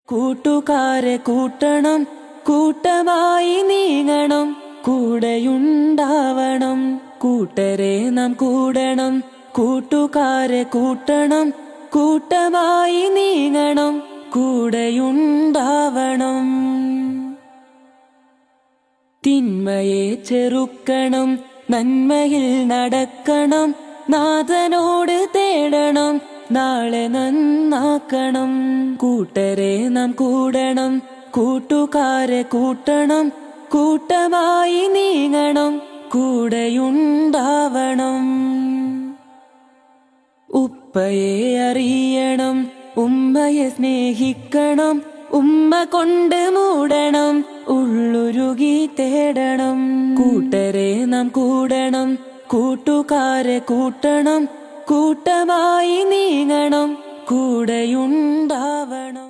കൂട്ടുകാരെ കൂട്ടണം, കൂട്ടമായി നീങ്ങണം, കൂടെയുണ്ടാവണം. കൂട്ടരെ നാം കൂടണം, കൂട്ടുകാരെ കൂട്ടണം, കൂട്ടമായി നീങ്ങണം, കൂടെയുണ്ടാവണം. തിന്മയെ ചെറുക്കണം, നന്മയിൽ നടക്കണം, നാഥനോട് തേടണം, നാളെ നന്നാക്കണം. കൂട്ടരെ നാം കൂടണം, കൂട്ടുകാരെ കൂട്ടണം, കൂട്ടമായി നീങ്ങണം, കൂടെയുണ്ടാവണം. ഉപ്പയെ അറിയണം, ഉമ്മയെ സ്നേഹിക്കണം, ഉമ്മ കൊണ്ട് മൂടണം, ഉള്ളുരുകി തേടണം. കൂട്ടരെ നാം കൂടണം, കൂട്ടുകാരെ കൂട്ടണം, കൂട്ടമായി നീങ്ങണം, കൂടെയുണ്ടാവണം.